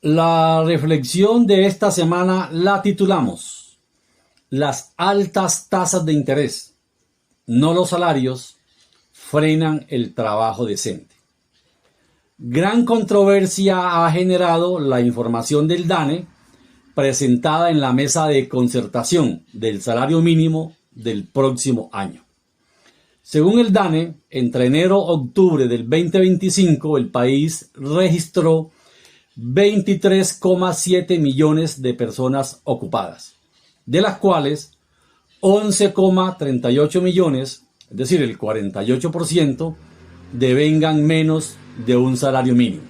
La reflexión de esta semana la titulamos Las altas tasas de interés, no los salarios, frenan el trabajo decente. Gran controversia ha generado la información del DANE presentada en la mesa de concertación del salario mínimo del próximo año. Según el DANE, entre enero y octubre del 2025 el país registró 23,7 millones de personas ocupadas, de las cuales 11,38 millones, es decir, el 48%, devengan menos de un salario mínimo.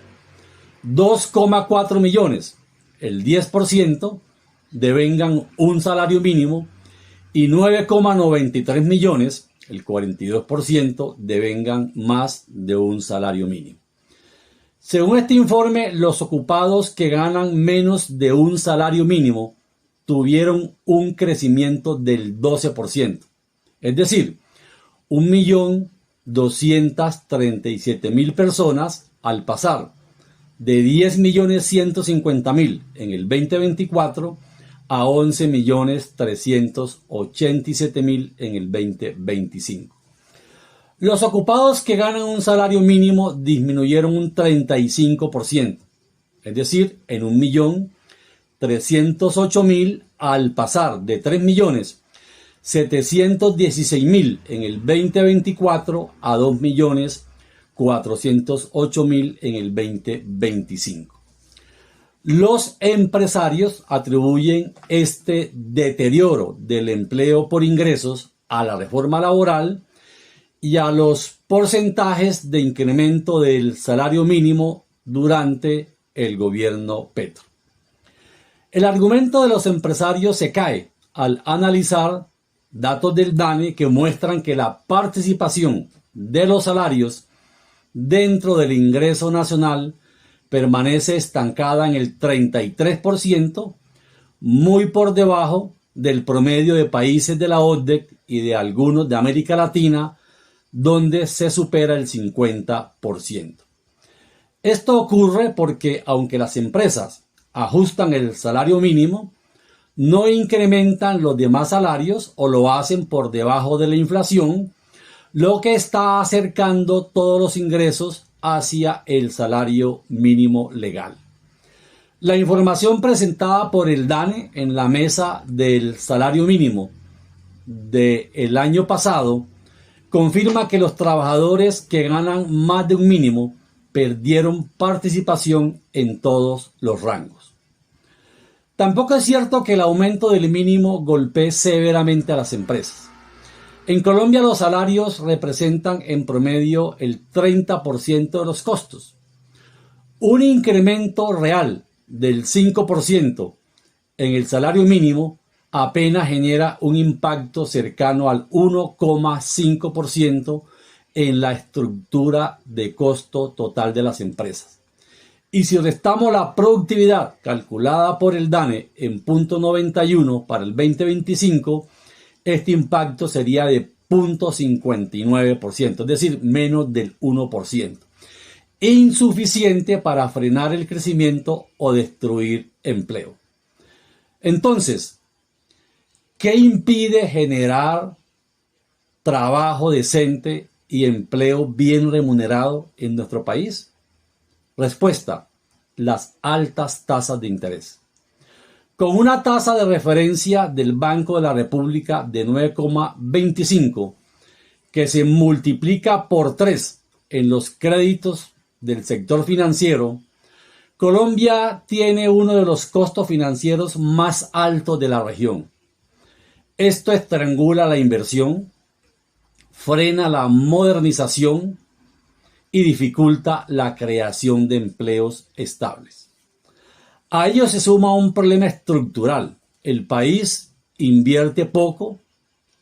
2,4 millones, el 10%, devengan un salario mínimo y 9,93 millones, el 42%, devengan más de un salario mínimo. Según este informe, los ocupados que ganan menos de un salario mínimo tuvieron un crecimiento del 12%, es decir, 1.237.000 personas al pasar de 10.150.000 en el 2024 a 11.387.000 en el 2025. Los ocupados que ganan un salario mínimo disminuyeron un 35%, es decir, en 1.308.000 al pasar de 3.716.000 en el 2024 a 2.408.000 en el 2025. Los empresarios atribuyen este deterioro del empleo por ingresos a la reforma laboral y a los porcentajes de incremento del salario mínimo durante el gobierno Petro. El argumento de los empresarios se cae al analizar datos del DANE que muestran que la participación de los salarios dentro del ingreso nacional permanece estancada en el 33%, muy por debajo del promedio de países de la OCDE y de algunos de América Latina, donde se supera el 50%. Esto ocurre porque, aunque las empresas ajustan el salario mínimo, no incrementan los demás salarios o lo hacen por debajo de la inflación, lo que está acercando todos los ingresos hacia el salario mínimo legal. La información presentada por el DANE en la mesa del salario mínimo del año pasado confirma que los trabajadores que ganan más de un mínimo perdieron participación en todos los rangos. Tampoco es cierto que el aumento del mínimo golpee severamente a las empresas. En Colombia los salarios representan en promedio el 30% de los costos. Un incremento real del 5% en el salario mínimo apenas genera un impacto cercano al 1,5% en la estructura de costo total de las empresas. Y si restamos la productividad calculada por el DANE en 0,91 para el 2025, este impacto sería de 0,59%, es decir, menos del 1%. Insuficiente para frenar el crecimiento o destruir empleo. Entonces, ¿qué impide generar trabajo decente y empleo bien remunerado en nuestro país? Respuesta: las altas tasas de interés. Con una tasa de referencia del Banco de la República de 9,25, que se multiplica por 3 en los créditos del sector financiero, Colombia tiene uno de los costos financieros más altos de la región. Esto estrangula la inversión, frena la modernización y dificulta la creación de empleos estables. A ello se suma un problema estructural. El país invierte poco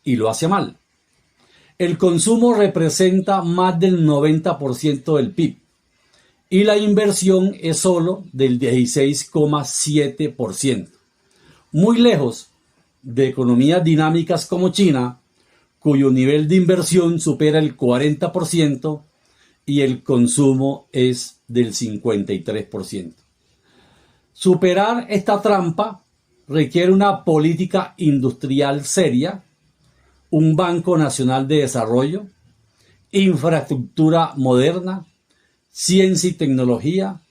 y lo hace mal. El consumo representa más del 90% del PIB y la inversión es solo del 16,7%. Muy lejos de economías dinámicas como China, cuyo nivel de inversión supera el 40% y el consumo es del 53%. Superar esta trampa requiere una política industrial seria, un Banco Nacional de Desarrollo, infraestructura moderna, ciencia y tecnología,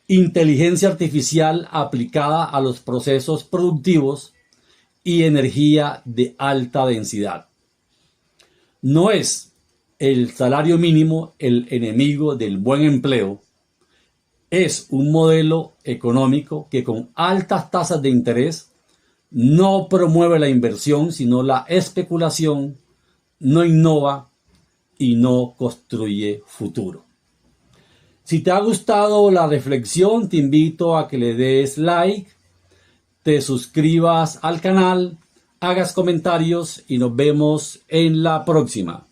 inteligencia artificial aplicada a los procesos productivos y energía de alta densidad. No es el salario mínimo el enemigo del buen empleo, es un modelo económico que con altas tasas de interés no promueve la inversión sino la especulación, no innova y no construye futuro. Si te ha gustado la reflexión, te invito a que le des like, te suscribas al canal, hagas comentarios y nos vemos en la próxima.